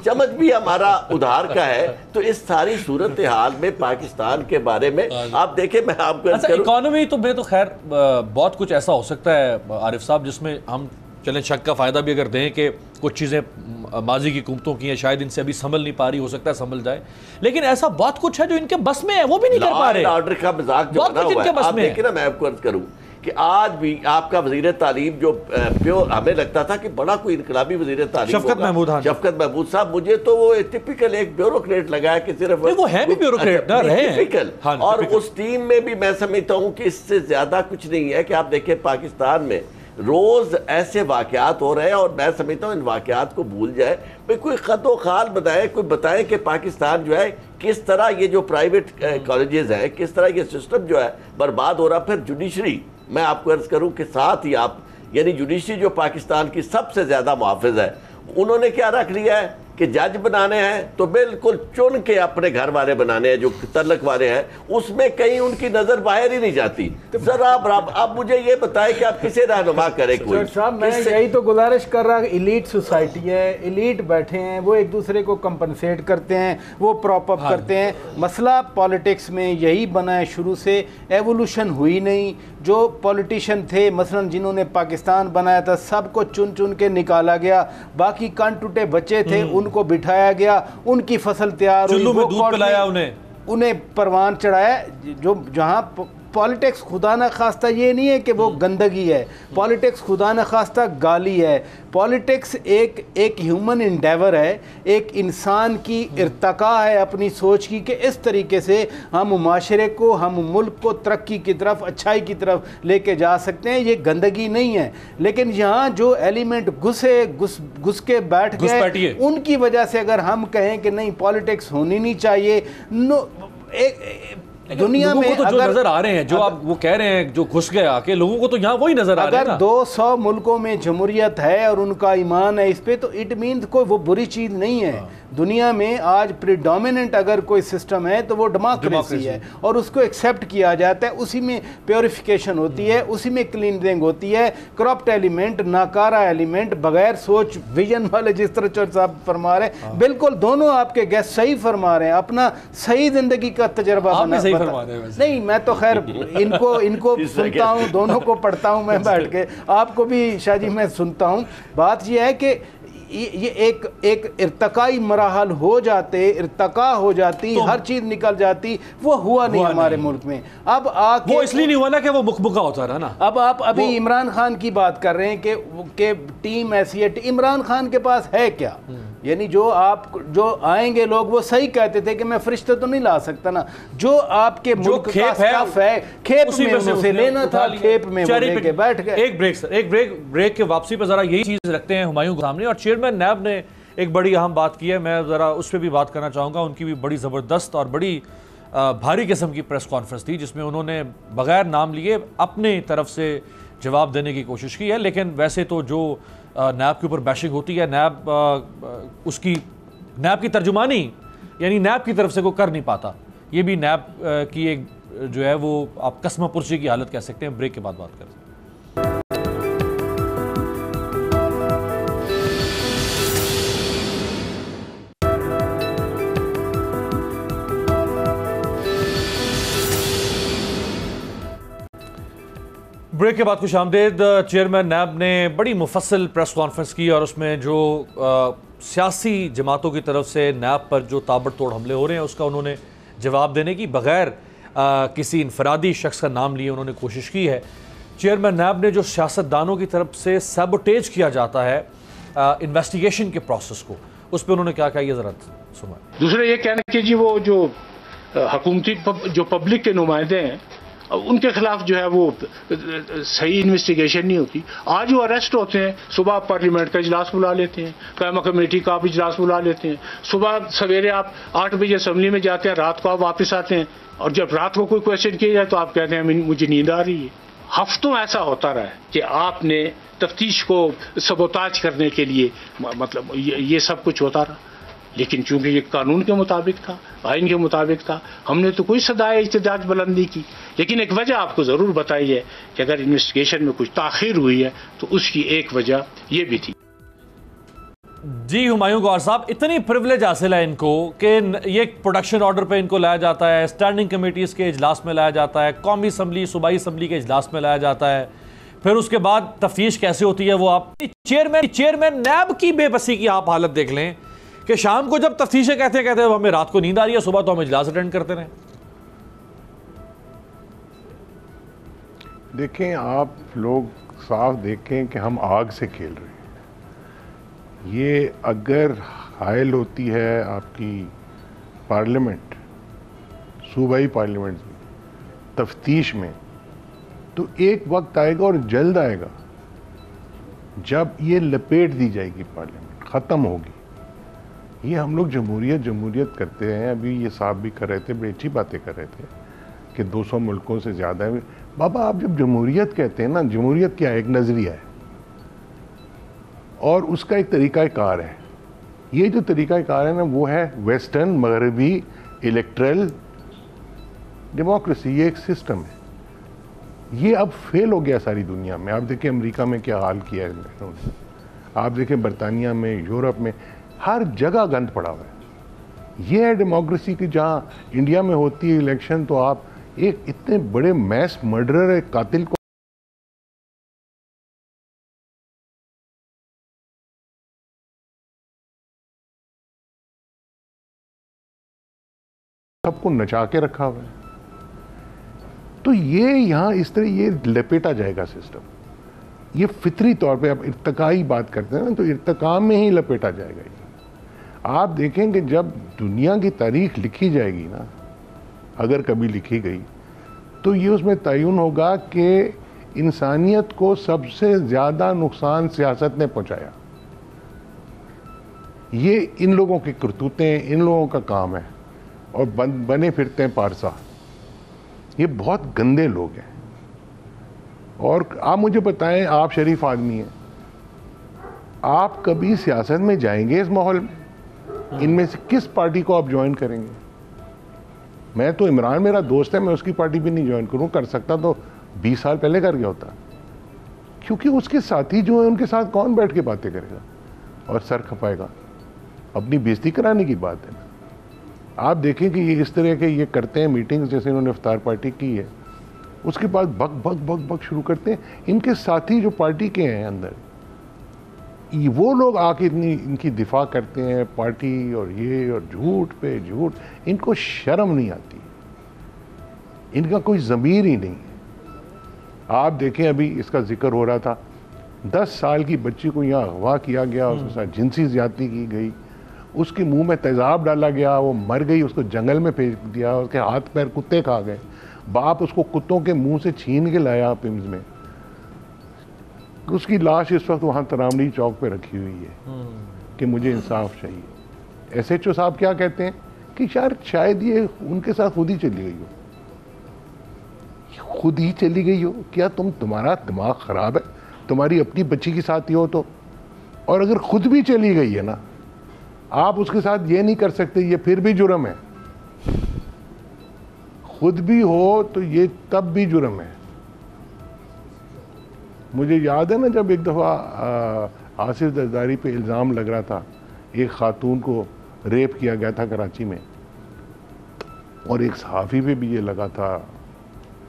چمچ بھی ہمارا ادھار کا ہے. تو اس ساری صورتحال میں پاکستان کے بارے میں آپ دیکھیں، میں آپ کو اکانومی تو میں تو خیر بہت کچھ ایسا ہو سکتا ہے عارف صاحب جس میں ہم چلیں شک کا فائدہ بھی اگر دیں کہ کچھ چیزیں ماضی کی حکومتوں کی ہیں، شاید ان سے ابھی سنبھل نہیں پا رہی، ہو سکتا ہے سنبھل جائے، لیکن ایسا بہت کچھ ہے جو ان کے بس میں ہے، وہ بھی نہیں کر پا رہے. آرڈر کا مذاق جو بنا ہوا ہے، آپ دیکھیں نا، میں آپ کو عرض کروں کہ آج بھی آپ کا وزیر تعلیم جو پیور ہمیں لگتا تھا کہ بڑا کوئی انقلابی وزیر تعلیم شفقت محمود، شفقت محمود صاحب، مجھے تو وہ ٹپیکل ایک بیوروکریٹ لگا ہے کہ صرف وہ ہے بھی بیوروکریٹ نہ رہے ہیں، اور اس ٹیم میں بھی میں سمجھتا ہوں کہ اس سے زیادہ کچھ نہیں ہے. کہ آپ دیکھیں پاکستان میں روز ایسے واقعات ہو رہے ہیں اور میں سمجھتا ہوں ان واقعات کو بھول جائے، کوئی خط و خال بتائیں، کوئی بتائیں کہ پاکستان جو ہے کس طرح یہ جو پرائیویٹ کالجز ہیں، کس طرح یہ سسٹم جو ہے برباد ہو رہا. پھر جوڈیشری، میں آپ کو عرض کروں کہ ساتھ ہی آپ یعنی جوڈیشری جو پاکستان کی سب سے زیادہ محافظ ہے، انہوں نے کیا رکھ لیا ہے کہ جج بنانے ہیں تو بالکل چن کے اپنے گھر والے بنانے ہیں جو تعلق والے ہیں، اس میں کہیں ان کی نظر باہر ہی نہیں جاتی. ذرا اب مجھے یہ بتائیں کہ آپ کسے رہنما کریں کوئی. صاحب میں یہی تو گزارش کر رہا کہ ایلیٹ سوسائٹی ہے، ایلیٹ بیٹھے ہیں، وہ ایک دوسرے کو کمپنسیٹ کرتے ہیں، وہ پراپ اپ کرتے ہیں. مسئلہ پالیٹکس میں یہی بنا ہے شروع سے، ایوولوشن ہوئی نہیں. جو پولیٹیشین تھے مثلا جنہوں نے پاکستان بنایا تھا، سب کو چن چن کے نکالا گیا، باقی کان ٹوٹے بچے تھے ان کو بٹھایا گیا، ان کی فصل تیار ہوئی، میں دودھ پلایا انہیں پروان چڑھایا. جو جہاں پالیٹکس خدا نہ خواستہ یہ نہیں ہے کہ وہ گندگی ہے، پالیٹکس خدا نہ خواستہ گالی ہے. پالیٹکس ایک ہیومن انڈیور ہے، ایک انسان کی ارتقاء ہے اپنی سوچ کی کہ اس طریقے سے ہم معاشرے کو، ہم ملک کو ترقی کی طرف، اچھائی کی طرف لے کے جا سکتے ہیں. یہ گندگی نہیں ہے. لیکن یہاں جو ایلیمنٹ گھس کے بیٹھ گئے، ان کی وجہ سے اگر ہم کہیں کہ نہیں پالیٹکس ہونی نہیں چاہیے، دنیا میں تو جو نظر آ رہے ہیں، جو آپ وہ کہہ رہے ہیں جو گھس گئے آ کے، لوگوں کو تو یہاں وہی نظر آ رہے ہیں. اگر 200 ملکوں میں جمہوریت ہے اور ان کا ایمان ہے اس پہ، تو اٹ مینز کوئی وہ بری چیز نہیں ہے. دنیا میں آج پریڈومیننٹ اگر کوئی سسٹم ہے تو وہ ڈیموکریسی ہے، اور اس کو ایکسیپٹ کیا جاتا ہے. اسی میں پیوریفیکیشن ہوتی ہے، اسی میں کلینزنگ ہوتی ہے. کرپٹ ایلیمنٹ، ناکارہ ایلیمنٹ، بغیر سوچ ویژن والے، جس طرح چور صاحب فرما رہے ہیں، بالکل دونوں آپ کے گیسٹ صحیح فرما رہے ہیں. اپنا صحیح زندگی کا تجربہ نہیں، میں تو خیر ان کو سنتا ہوں، دونوں کو پڑھتا ہوں میں بیٹھ کے، آپ کو بھی شاہ جی میں سنتا ہوں. بات یہ ہے کہ یہ ایک ارتقائی مراحل ہو جاتے، ارتقاء ہو جاتی، ہر چیز نکل جاتی. وہ ہوا نہیں ہمارے ملک میں. اب وہ اس لیے نہیں ہوا نا کہ وہ مکمکہ ہوتا رہا نا. اب آپ ابھی عمران خان کی بات کر رہے ہیں کہ ٹیم ایسی ہے. عمران خان کے پاس ہے کیا؟ یعنی جو آئیں گے لوگ وہ صحیح کہتے تھے کہ میں فرشتے تو نہیں لا سکتا نا. جو آپ کے ملک کا سٹف ہے، کھیپ میں انہوں سے لینا تھا، کھیپ میں وہ لے کے بیٹھ گئے. ایک بریک کے واپسی پہ ذرا یہی چیز رکھتے ہیں ہمایوں کے سامنے. اور چیئرمین نیب نے ایک بڑی اہم بات کی ہے، میں ذرا اس پہ بھی بات کرنا چاہوں گا. ان کی بھی بڑی زبردست اور بڑی بھاری قسم کی پریس کانفرنس تھی جس میں انہوں نے بغیر نام لیے اپنے طرف سے جواب دینے کی کوشش کی ہے. لیکن ویسے تو جو نیب کے اوپر بیشنگ ہوتی ہے، نیب کی ترجمانی یعنی نیب کی طرف سے کوئی کر نہیں پاتا. یہ بھی نیب کی ایک جو ہے وہ آپ قسمہ پرسی کی حالت کہہ سکتے ہیں. بریک کے بعد بات کریں. بریک کے بعد خوش آمدید. چیئرمین نیب نے بڑی مفصل پریس کانفرنس کی اور اس میں جو سیاسی جماعتوں کی طرف سے نیب پر جو تابڑ توڑ حملے ہو رہے ہیں اس کا انہوں نے جواب دینے کی بغیر کسی انفرادی شخص کا نام لیے انہوں نے کوشش کی ہے. چیئرمین نیب نے جو سیاستدانوں کی طرف سے سیبوٹیج کیا جاتا ہے انویسٹیگیشن کے پروسیس کو، اس پہ انہوں نے کیا کہا یہ ذرا سنیں. دوسرا یہ کہنا کہ جی وہ جو حکومتی جو پبلک کے نمائندے ہیں ان کے خلاف جو ہے وہ صحیح انویسٹیگیشن نہیں ہوتی. آج وہ اریسٹ ہوتے ہیں, صبح پارلیمنٹ کا اجلاس بلا لیتے ہیں, قائمہ کمیٹی کا آپ اجلاس بلا لیتے ہیں, صبح سویرے آپ 8 بجے اسمبلی میں جاتے ہیں, رات کو آپ واپس آتے ہیں, اور جب رات کو کوئی کوشچن کیا جائے تو آپ کہتے ہیں مجھے نیند آ رہی ہے. ہفتوں ایسا ہوتا رہا ہے کہ آپ نے تفتیش کو سبوتاج کرنے کے لیے مطلب یہ سب کچھ ہوتا رہا, لیکن چونکہ یہ قانون کے مطابق تھا, آئین کے مطابق تھا, ہم نے تو کوئی صدائے احتجاج بلند نہیں کی. لیکن ایک وجہ آپ کو ضرور بتائی ہے کہ اگر انویسٹیگیشن میں کچھ تاخیر ہوئی ہے تو اس کی ایک وجہ یہ بھی تھی. جی ہمایوں گوہر صاحب, اتنی پریولیج حاصل ہے ان کو کہ یہ پروڈکشن آرڈر پہ ان کو لایا جاتا ہے, اسٹینڈنگ کمیٹیز کے اجلاس میں لایا جاتا ہے, قومی اسمبلی صوبائی اسمبلی کے اجلاس میں لایا جاتا ہے, پھر اس کے بعد تفتیش کیسے ہوتی ہے وہ آپ چیئرمین نیب کی بے بسی کی آپ حالت دیکھ لیں کہ شام کو جب تفتیشیں کہتے ہیں ہمیں رات کو نیند آ رہی ہے, صبح تو ہم اجلاس اٹینڈ کرتے رہیں. دیکھیں آپ لوگ صاف دیکھیں کہ ہم آگ سے کھیل رہے ہیں. یہ اگر حائل ہوتی ہے آپ کی پارلیمنٹ, صوبائی پارلیمنٹ تفتیش میں, تو ایک وقت آئے گا اور جلد آئے گا جب یہ لپیٹ دی جائے گی, پارلیمنٹ ختم ہوگی. یہ ہم لوگ جمہوریت کرتے ہیں. ابھی یہ صاحب بھی کر رہے تھے, بڑی اچھی باتیں کر رہے تھے کہ 200 ملکوں سے زیادہ ہے. بابا آپ جب جمہوریت کہتے ہیں نا, جمہوریت کیا ہے؟ ایک نظریہ ہے اور اس کا ایک طریقہ کار ہے. یہ جو طریقہ کار ہے نا وہ ہے ویسٹرن مغربی الیکٹرل ڈیموکریسی. یہ ایک سسٹم ہے. یہ اب فیل ہو گیا ساری دنیا میں. آپ دیکھیں امریکہ میں کیا حال کیا ہے انہوں نے, آپ دیکھیں برطانیہ میں, یورپ میں, ہر جگہ گند پڑا ہوا ہے. یہ ہے ڈیموکریسی کی. جہاں انڈیا میں ہوتی ہے الیکشن تو آپ ایک اتنے بڑے میس مرڈرر, ایک قاتل کو سب کو نچا کے رکھا ہوا ہے. تو یہ یہاں اس طرح یہ لپیٹا جائے گا سسٹم. یہ فطری طور پہ اب ارتقائی بات کرتے ہیں نا, تو ارتقاء میں ہی لپیٹا جائے گا. آپ دیکھیں کہ جب دنیا کی تاریخ لکھی جائے گی نا, اگر کبھی لکھی گئی, تو یہ اس میں تعین ہوگا کہ انسانیت کو سب سے زیادہ نقصان سیاست نے پہنچایا. یہ ان لوگوں کی کرتوتیں, ان لوگوں کا کام ہے, اور بنے پھرتے ہیں پارسا. یہ بہت گندے لوگ ہیں. اور آپ مجھے بتائیں, آپ شریف آدمی ہیں, آپ کبھی سیاست میں جائیں گے اس ماحول میں؟ ان میں سے کس پارٹی کو آپ جوائن کریں گے؟ میں تو عمران میرا دوست ہے, میں اس کی پارٹی بھی نہیں جوائن کروں. کر سکتا تو 20 سال پہلے کر گیا ہوتا, کیونکہ اس کے ساتھی جو ہیں ان کے ساتھ کون بیٹھ کے باتیں کرے گا اور سر کھپائے گا؟ اپنی بےزتی کرانے کی بات ہے نا. آپ دیکھیں کہ یہ اس طرح کے یہ کرتے ہیں میٹنگز, جیسے انہوں نے افطار پارٹی کی ہے, اس کے بعد بک شروع کرتے ہیں. ان کے ساتھی جو پارٹی کے ہیں اندر, وہ لوگ آ کے اتنی ان کی دفاع کرتے ہیں پارٹی اور یہ, اور جھوٹ پہ جھوٹ. ان کو شرم نہیں آتی, ان کا کوئی ضمیر ہی نہیں. آپ دیکھیں ابھی اس کا ذکر ہو رہا تھا, 10 سال کی بچی کو یہاں اغوا کیا گیا, اس کے ساتھ جنسی زیادتی کی گئی, اس کے منہ میں تیزاب ڈالا گیا, وہ مر گئی, اس کو جنگل میں پھینک دیا, اس کے ہاتھ پیر کتے کھا گئے. باپ اس کو کتوں کے منہ سے چھین کے لایا پمز میں. اس کی لاش اس وقت وہاں ترامڑی چوک پہ رکھی ہوئی ہے کہ مجھے انصاف چاہیے. ایس ایچ او صاحب کیا کہتے ہیں کہ شاید یہ ان کے ساتھ خود ہی چلی گئی ہو. خود ہی چلی گئی ہو؟ کیا تمہارا دماغ خراب ہے؟ تمہاری اپنی بچی کے ساتھ ہی ہو تو. اور اگر خود بھی چلی گئی ہے نا, آپ اس کے ساتھ یہ نہیں کر سکتے, یہ پھر بھی جرم ہے. خود بھی ہو تو یہ تب بھی جرم ہے. مجھے یاد ہے نا جب ایک دفعہ آصف زرداری پہ الزام لگ رہا تھا, ایک خاتون کو ریپ کیا گیا تھا کراچی میں, اور ایک صحافی پہ بھی یہ لگا تھا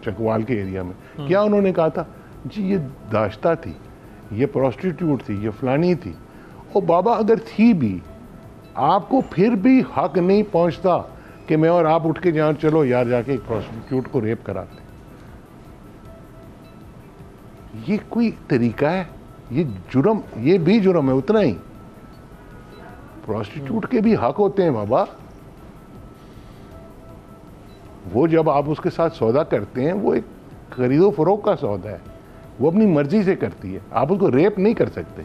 چکوال کے ایریا میں. کیا انہوں نے کہا تھا؟ جی یہ داشتہ تھی, یہ پروسٹیٹیوٹ تھی, یہ فلانی تھی. او بابا اگر تھی بھی, آپ کو پھر بھی حق نہیں پہنچتا کہ میں اور آپ اٹھ کے جہاں چلو یار جا کے ایک پروسٹیٹیوٹ کو ریپ کراتے. یہ کوئی طریقہ ہے؟ یہ جرم, یہ بھی جرم ہے اتنا ہی. پروسٹیٹیوٹ کے بھی حق ہوتے ہیں بابا, وہ جب آپ اس کے ساتھ سودا کرتے ہیں وہ ایک خرید و فروخت کا سودا ہے, وہ اپنی مرضی سے کرتی ہے, آپ اس کو ریپ نہیں کر سکتے,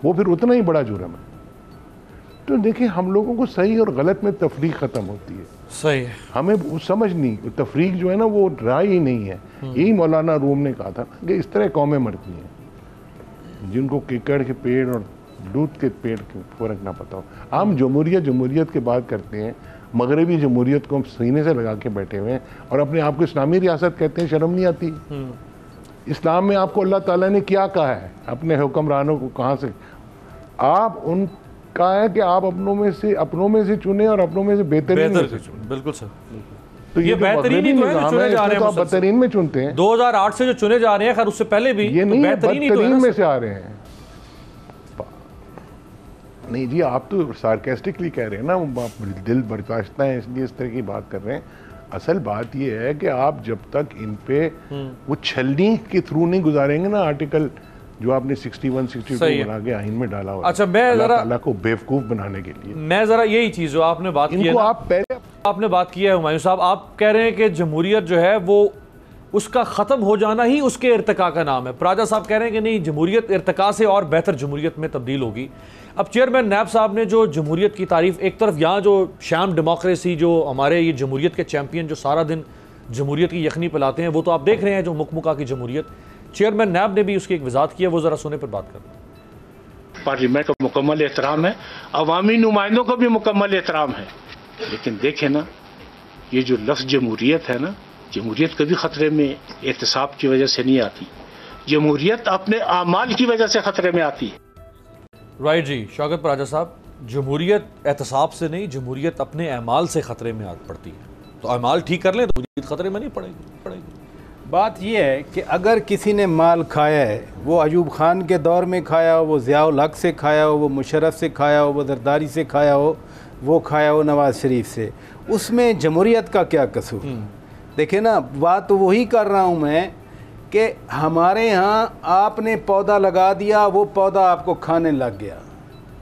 وہ پھر اتنا ہی بڑا جرم ہے. تو دیکھیں ہم لوگوں کو صحیح اور غلط میں تفریق ختم ہوتی ہے. صحیح ہے, ہمیں سمجھ نہیں, تفریق جو ہے نا وہ رائے ہی نہیں ہے. یہی مولانا روم نے کہا تھا کہ اس طرح قومیں مرتی ہیں جن کو ککڑ کے پیڑ اور دودھ کے پیڑ کے فرق نہ پتا ہو. ہم جمہوریت کی بات کرتے ہیں, مغربی جمہوریت کو ہم سینے سے لگا کے بیٹھے ہوئے ہیں اور اپنے آپ کو اسلامی ریاست کہتے ہیں. شرم نہیں آتی؟ اسلام میں آپ کو اللہ تعالیٰ نے کیا کہا ہے اپنے حکمرانوں کو؟ کہاں سے آپ ان کہا ہے کہ آپ اپنوں میں سے چنیں اور اپنوں میں سے بہترین میں سے چنیں. بالکل سر. تو یہ بہترین ہی تو ہے جو چنے جا رہے ہیں, آپ بہترین میں چنتے ہیں. 2008 سے جو چنے جا رہے ہیں, خیر اس سے پہلے بھی یہ نہیں بہترین میں سے آ رہے ہیں. نہیں جی, آپ تو سارکیسٹکلی کہہ رہے ہیں نا, دل برداشتہ ہیں اس لیے اس طرح کی بات کر رہے ہیں. اصل بات یہ ہے کہ آپ جب تک ان پہ وہ چھلنی کے تھرو نہیں گزاریں گے نا, آرٹیکل جو آپ نے 61 62 بنا کے آئین میں ڈالا ہوا, اچھا میں اللہ تعالیٰ کو بیوقوف بنانے کے لیے, میں ذرا یہی چیز جو آپ نے بات کی ہے, آپ نے بات کی ہے ہمایوں صاحب, آپ کہہ رہے ہیں کہ جمہوریت جو ہے وہ اس کا ختم ہو جانا ہی اس کے ارتقاء کا نام ہے. پراجا صاحب کہہ رہے ہیں کہ نہیں, جمہوریت ارتقاء سے اور بہتر جمہوریت میں تبدیل ہوگی. اب چیئرمین نیب صاحب نے جو جمہوریت کی تعریف, ایک طرف یہاں جو شام ڈیموکریسی, جو ہمارے یہ جمہوریت کے چیمپئن جو سارا دن جمہوریت کی یخنی پلاتے ہیں, وہ تو آپ دیکھ رہے ہیں جو مکمکا کی جمہوریت. چیئرمین نیب نے بھی اس کی ایک وضاحت کی ہے, وہ ذرا سونے پر بات کریں. پارلیمنٹ کا مکمل احترام ہے, عوامی نمائندوں کا بھی مکمل احترام ہے, لیکن دیکھیں نا یہ جو لفظ جمہوریت ہے نا, جمہوریت کبھی خطرے میں احتساب کی وجہ سے نہیں آتی, جمہوریت اپنے اعمال کی وجہ سے خطرے میں آتی ہے. رائٹ جی شوکت پراجا صاحب, جمہوریت احتساب سے نہیں, جمہوریت اپنے اعمال سے خطرے میں پڑتی ہے. تو اعمال ٹھیک کر لیں تو جمہوریت خطرے میں نہیں پڑے گی. بات یہ ہے کہ اگر کسی نے مال کھایا ہے, وہ ایوب خان کے دور میں کھایا ہو, وہ ضیاء الحق سے کھایا ہو, وہ مشرف سے کھایا ہو, وہ زرداری سے کھایا ہو, وہ کھایا ہو نواز شریف سے, اس میں جمہوریت کا کیا قصور؟ دیکھیں نا, بات تو وہی کر رہا ہوں میں کہ ہمارے ہاں آپ نے پودا لگا دیا, وہ پودا آپ کو کھانے لگ گیا.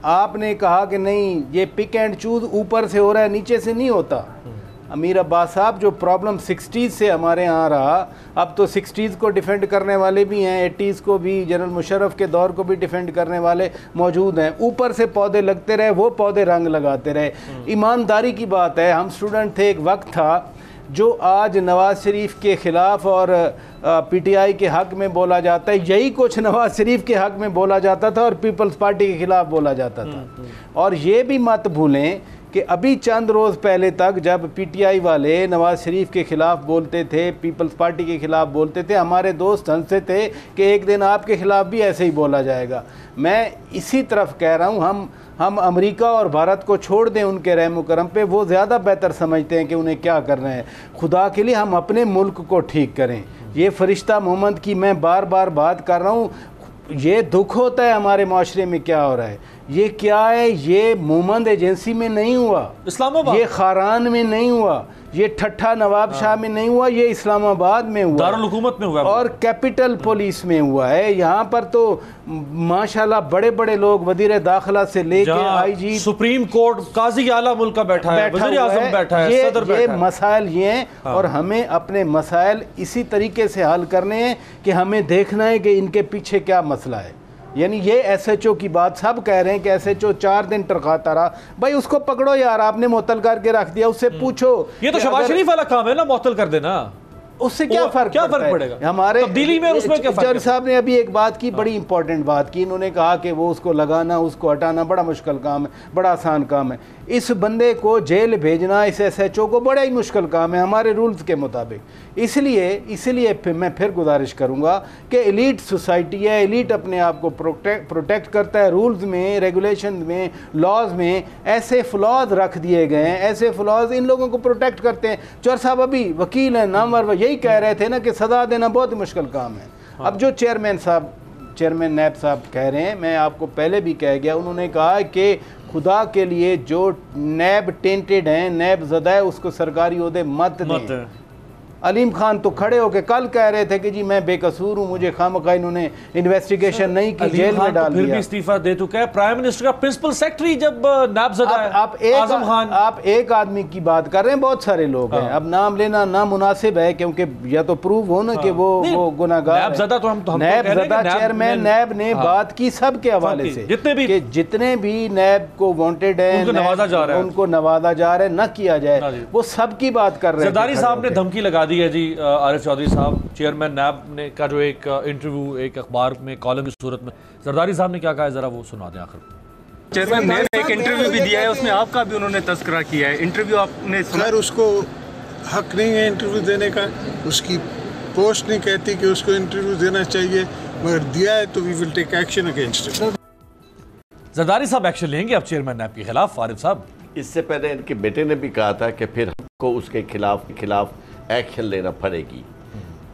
آپ نے کہا کہ نہیں یہ پک اینڈ چوز اوپر سے ہو رہا ہے, نیچے سے نہیں ہوتا. امیر عباس صاحب, جو پرابلم 60s سے ہمارے ہاں رہا, اب تو 60s کو ڈیفینڈ کرنے والے بھی ہیں, 80s کو بھی, جنرل مشرف کے دور کو بھی ڈیفینڈ کرنے والے موجود ہیں. اوپر سے پودے لگتے رہے, وہ پودے رنگ لگاتے رہے. ایمانداری کی بات ہے, ہم اسٹوڈنٹ تھے, ایک وقت تھا جو آج نواز شریف کے خلاف اور پی ٹی آئی کے حق میں بولا جاتا ہے, یہی کچھ نواز شریف کے حق میں بولا جاتا تھا اور پیپلز پارٹی کے خلاف بولا جاتا تھا. اور یہ بھی مت بھولیں کہ ابھی چند روز پہلے تک جب پی ٹی آئی والے نواز شریف کے خلاف بولتے تھے, پیپلز پارٹی کے خلاف بولتے تھے, ہمارے دوست ہنستے تھے کہ ایک دن آپ کے خلاف بھی ایسے ہی بولا جائے گا. میں اسی طرف کہہ رہا ہوں, ہم امریکہ اور بھارت کو چھوڑ دیں ان کے رحم و کرم پہ, وہ زیادہ بہتر سمجھتے ہیں کہ انہیں کیا کرنا ہے. خدا کے لیے ہم اپنے ملک کو ٹھیک کریں. یہ فرشتہ محمد کی میں بار بار بات کر رہا ہوں, یہ دکھ ہوتا ہے ہمارے معاشرے میں کیا ہو رہا ہے. یہ کیا ہے, یہ مومند ایجنسی میں نہیں ہوا, اسلام آباد, یہ خاران میں نہیں ہوا, یہ ٹھٹھا نواب شاہ میں نہیں ہوا, یہ اسلام آباد میں ہوا, دارالحکومت میں ہوا, اور کیپٹل پولیس میں ہوا ہے. یہاں پر تو ماشاءاللہ بڑے بڑے لوگ, وزیر داخلہ سے لے کے آئی جی, سپریم کورٹ, قاضی اعلیٰ ملک کا بیٹھا ہے, وزیر اعظم بیٹھا ہے, صدر بیٹھا ہے. یہ مسائل یہ ہیں, اور ہمیں اپنے مسائل اسی طریقے سے حل کرنے ہیں کہ ہمیں دیکھنا ہے کہ ان کے پیچھے کیا مسئلہ ہے. یعنی یہ ایس ایچ او کی بات سب کہہ رہے ہیں کہ ایس ایچ او 4 دن ٹرکاتا رہا, بھائی اس کو پکڑو یار, آپ نے معطل کر کے رکھ دیا, اس سے پوچھو. یہ تو شہباز شریف والا کام ہے نا, معطل کر دینا, اس سے کیا فرق پڑے گا ہمارے تبدیلی میں؟ اس میں کیا فرق؟ جج صاحب نے ابھی ایک بات کی, بڑی امپورٹنٹ بات کی. انہوں نے کہا کہ وہ اس کو لگانا, اس کو ہٹانا بڑا مشکل کام ہے, بڑا آسان کام ہے. اس بندے کو جیل بھیجنا, اس ایس ایچ او کو بڑا ہی مشکل کام ہے ہمارے رولز کے مطابق. اس لیے میں پھر گزارش کروں گا کہ ایلیٹ سوسائٹی ہے, ایلیٹ اپنے آپ کو پروٹیکٹ کرتا ہے. رولز میں, ریگولیشن میں, لاز میں ایسے فلاز رکھ دیے گئے ہیں, ایسے فلاز ان لوگوں کو پروٹیکٹ کرتے ہیں. چور صاحب ابھی وکیل ہیں نامور, یہی کہہ رہے تھے نا کہ سزا دینا بہت مشکل کام ہے. اب جو چیئرمین نیب صاحب کہہ رہے ہیں, میں آپ کو پہلے بھی کہہ گیا, انہوں نے کہا کہ خدا کے لیے جو نیب ٹینٹڈ ہیں, نیب زدہ ہے, اس کو سرکاری عہدے مت دیں. علیم خان تو کھڑے ہو کے کل کہہ رہے تھے کہ جی میں بے قصور ہوں, مجھے خواہ انہوں نے انویسٹیگیشن نہیں کی, جیل میں ڈال پھر دیا. بھی استعفیٰ دے چکا ہے. پرائم منسٹر کا پرنسپل سیکرٹری جب نائب زدہ ہے اعظم خان. آپ ایک آدمی کی بات کر رہے ہیں, بہت سارے لوگ ہیں. اب نام لینا نامناسب ہے کیونکہ یا تو پروو ہو نا کہ وہ گناہگار ہے. نائب زدہ تو ہم نیب زدہ چیئرمین نیب نے بات کی سب کے حوالے سے کہ جتنے بھی نیب کو وانٹڈ ہیں ان کو نوازا جا رہا ہے, نہ کیا جائے, وہ سب کی بات کر رہے ہیں. زرداری صاحب نے دھمکی لگا دی ہے جی. عارف چودھری صاحب چیئرمین نیب نے کا جو ایک انٹرویو ایک اخبار میں کالم کی صورت میں, زرداری صاحب نے کیا کہا ہے, ذرا وہ سنا دیں. آخر چیئرمین نیب نے ایک انٹرویو بھی دیا ہے, اس میں آپ کا بھی انہوں نے تذکرہ کیا ہے. انٹرویو آپ نے سنا؟ خیر اس کو حق نہیں ہے انٹرویو دینے کا, اس کی پوسٹ نہیں کہتی کہ اس کو انٹرویو دینا چاہیے, مگر دیا ہے تو we will take action against it. Zardari صاحب ایکشن لیں گے اب چیئرمین نیب کے خلاف؟ عارف صاحب اس سے پہلے ان کے بیٹے نے بھی کہا تھا کہ پھر ہم کو اس کے خلاف ایکشن لینا پڑے گی.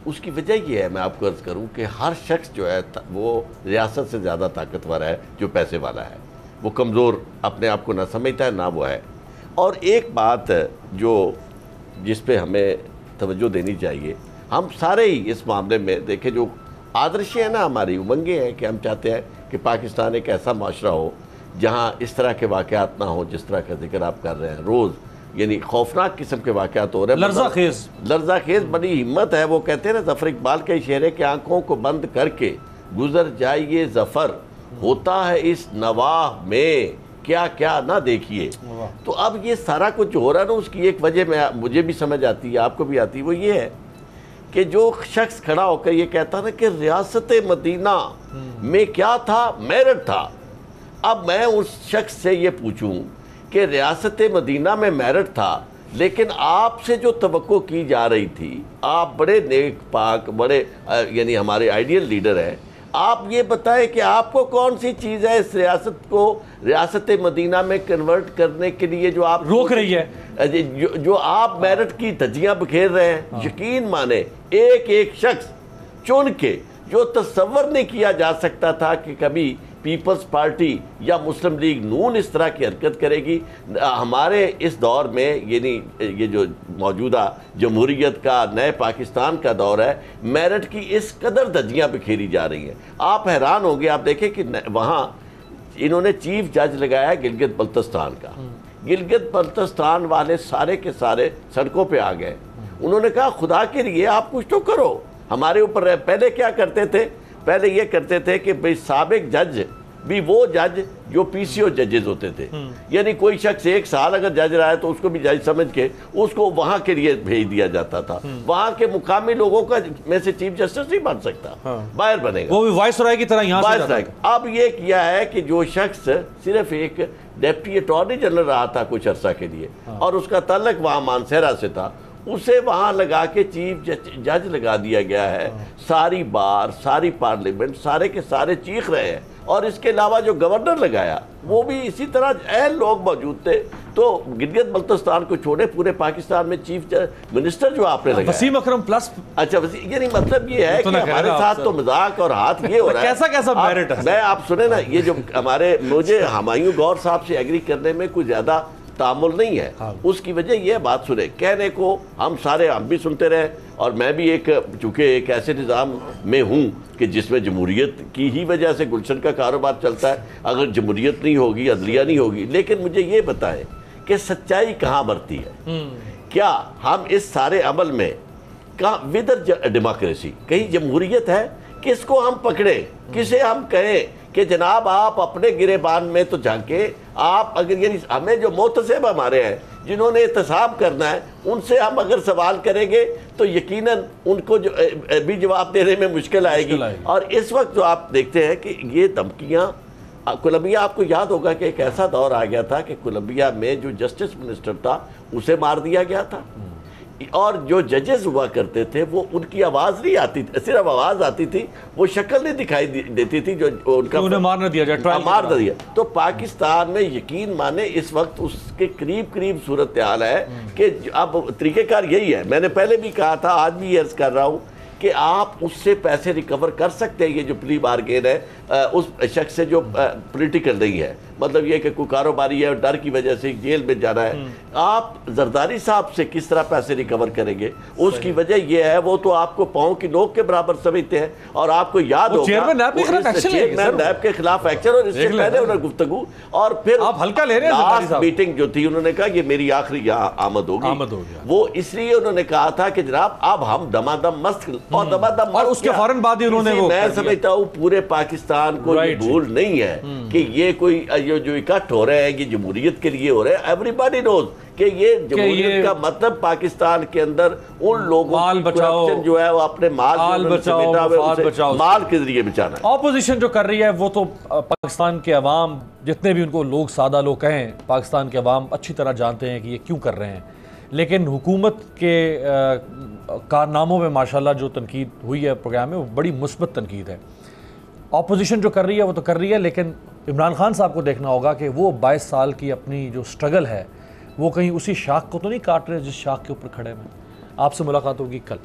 اس کی وجہ یہ ہے, میں آپ کو عرض کروں کہ ہر شخص جو ہے وہ ریاست سے زیادہ طاقتور ہے جو پیسے والا ہے. وہ کمزور اپنے آپ کو نہ سمجھتا ہے نہ وہ ہے. اور ایک بات جس پہ ہمیں توجہ دینی چاہیے, ہم سارے ہی اس معاملے میں دیکھیں, جو آدرشیں ہیں نا ہماری, امنگیں ہیں کہ ہم چاہتے ہیں کہ پاکستان ایک ایسا معاشرہ ہو جہاں اس طرح کے واقعات نہ ہوں جس طرح کا ذکر آپ کر رہے ہیں. روز یعنی خوفناک قسم کے واقعات ہو رہے ہیں, لرزہ خیز. بڑی ہمت ہے. وہ کہتے ہیں نا ظفر اقبال کا شعر ہے کہ آنکھوں کو بند کر کے گزر جائیے ظفر, ہوتا ہے اس نواح میں کیا کیا نہ دیکھیے. تو اب یہ سارا کچھ جو ہو رہا ہے نا, اس کی ایک وجہ مجھے بھی سمجھ آتی ہے, آپ کو بھی آتی ہے, وہ یہ ہے کہ جو شخص کھڑا ہو کر یہ کہتا نا کہ ریاست مدینہ میں کیا تھا, میرٹ تھا. اب میں اس شخص سے یہ پوچھوں کہ ریاست مدینہ میں میرٹ تھا, لیکن آپ سے جو توقع کی جا رہی تھی, آپ بڑے نیک پاک, بڑے یعنی ہمارے آئیڈیل لیڈر ہیں, آپ یہ بتائیں کہ آپ کو کون سی چیز ہے اس ریاست کو ریاست مدینہ میں کنورٹ کرنے کے لیے جو آپ روک رہی ہے, جو آپ میرٹ کی دھجیاں بکھیر رہے ہیں. یقین مانے ایک ایک شخص چن کے, جو تصور نہیں کیا جا سکتا تھا کہ کبھی پیپلز پارٹی یا مسلم لیگ نون اس طرح کی حرکت کرے گی. ہمارے اس دور میں یعنی یہ جو موجودہ جمہوریت کا نئے پاکستان کا دور ہے, میرٹ کی اس قدر دھجیاں بکھیری جا رہی ہیں. آپ حیران ہوں گے, آپ دیکھیں کہ وہاں انہوں نے چیف جج لگایا گلگت بلتستان کا. گلگت بلتستان والے سارے کے سارے سڑکوں پہ آ گئے. انہوں نے کہا خدا کے لیے آپ کچھ تو کرو ہمارے اوپر. پہلے کیا کرتے تھے, پہلے یہ کرتے تھے کہ بھئی سابق جج بھی وہ جج جو پی سی او ججز ہوتے تھے, یعنی کوئی شخص 1 سال اگر جج رہا ہے تو اس کو بھی جج سمجھ کے اس کو وہاں کے لیے بھیج دیا جاتا تھا. وہاں کے مقامی لوگوں کا میں سے چیف جسٹس نہیں بن سکتا, باہر بنے گا, وہ بھی وائس رائے کی طرح یہاں سے. اب یہ کیا ہے کہ جو شخص صرف ایک ڈیپٹی اٹارنی جنرل رہا تھا کچھ عرصہ کے لیے, اور اس کا تعلق وہاں مانسہرہ سے تھا, اسے وہاں لگا کے چیف جج لگا دیا گیا ہے. ساری بار, ساری پارلیمنٹ, سارے کے سارے چیخ رہے ہیں. اور اس کے علاوہ جو گورنر لگایا وہ بھی اسی طرح اہل لوگ موجود تھے. تو گلگت بلتستان کو چھوڑے پورے پاکستان میں چیف منسٹر جو آپ نے لگایا, وسیم اکرم پلس. اچھا, یعنی مطلب یہ ہے کہ ہمارے ساتھ تو مذاق اور ہاتھ یہ ہو رہا ہے. کیسا میرٹ ہے. میں آپ سنیں نا, یہ جو ہمارے مجھے ہمایوں غور صاحب سے ایگری کرنے میں کوئی زیادہ تعامل نہیں ہے. اس کی وجہ یہ بات سنیں, کہنے کو ہم بھی سنتے رہے, اور میں بھی چونکہ ایک ایسے نظام میں ہوں کہ جس میں جمہوریت کی ہی وجہ سے گلشن کا کاروبار چلتا ہے. اگر جمہوریت نہیں ہوگی, عدلیہ نہیں ہوگی, لیکن مجھے یہ بتائیں کہ سچائی کہاں مرتی ہے. کیا ہم اس سارے عمل میں ودر ڈیموکریسی کہیں جمہوریت ہے؟ کس کو ہم پکڑیں, کسے ہم کہیں کہ جناب آپ اپنے گریبان میں تو جھانکیں. آپ اگر یعنی ہمیں جو محتسب ہمارے ہیں جنہوں نے احتساب کرنا ہے, ان سے ہم اگر سوال کریں گے تو یقیناً ان کو بھی جواب دینے میں مشکل آئے گی. اور اس وقت جو آپ دیکھتے ہیں کہ یہ دھمکیاں, کولمبیا آپ کو یاد ہوگا کہ ایک ایسا دور آ گیا تھا کہ کولمبیا میں جو جسٹس منسٹر تھا اسے مار دیا گیا تھا, اور جو ججز ہوا کرتے تھے وہ ان کی آواز نہیں آتی تھی, صرف آواز آتی تھی, وہ شکل نہیں دکھائی دیتی تھی جو ان کا مار نہ دیا جائے, مار نہ دیا. تو پاکستان میں یقین مانے اس وقت اس کے قریب صورتحال ہے کہ اب طریقہ کار یہی ہے. میں نے پہلے بھی کہا تھا, آج بھی یہ عرض کر رہا ہوں کہ آپ اس سے پیسے ریکور کر سکتے ہیں. یہ جو پلی بارگین ہے اس شخص سے جو پولیٹیکل نہیں ہے, مطلب یہ کہ کوئی کاروباری ہے اور ڈر کی وجہ سے جیل میں جانا ہے. آپ زرداری صاحب سے کس طرح پیسے ریکور کریں گے؟ اس کی وجہ یہ ہے وہ تو آپ کو پاؤں کی نوک کے برابر سمجھتے ہیں. اور آپ کو یاد ہوگا چیئرمین نیب کے خلاف ایکشن، اور اس سے پہلے انہوں نے گفتگو، اور پھر آپ ہلکا لے رہے ہیں. لاسٹ میٹنگ جو تھی انہوں نے کہا یہ میری آخری یہاں آمد ہوگی، وہ اس لیے انہوں نے کہا تھا کہ جناب اب ہم دمادم مست، اور دمادم اور اس کے فوراً بعد ہی انہوں نے میں سمجھتا ہوں پورے پاکستان کو یہ بھول نہیں ہے کہ یہ کوئی جو اکٹھ ہو رہے ہیں یہ جمہوریت کے لیے ہو رہے ہیں. ایوری باڈی نوز کہ یہ جمہوریت کا مطلب پاکستان کے اندر ان لوگوں کی کرپشن جو ہے وہ اپنے مال کے ذریعے بچانا ہے. اپوزیشن جو کر رہی ہے وہ تو پاکستان کے عوام جتنے بھی ان کو لوگ سادہ لوگ کہیں، پاکستان کے عوام اچھی طرح جانتے ہیں کہ یہ کیوں کر رہے ہیں. لیکن حکومت کے کارناموں میں ماشاءاللہ جو تنقید ہوئی ہے پروگرام میں وہ بڑی مثبت تنقید ہے. اپوزیشن جو کر رہی ہے وہ تو کر رہی ہے، لیکن عمران خان صاحب کو دیکھنا ہوگا کہ وہ 22 سال کی اپنی جو سٹرگل ہے وہ کہیں اسی شاخ کو تو نہیں کاٹ رہے جس شاخ کے اوپر کھڑے ہیں. آپ سے ملاقات ہوگی کل.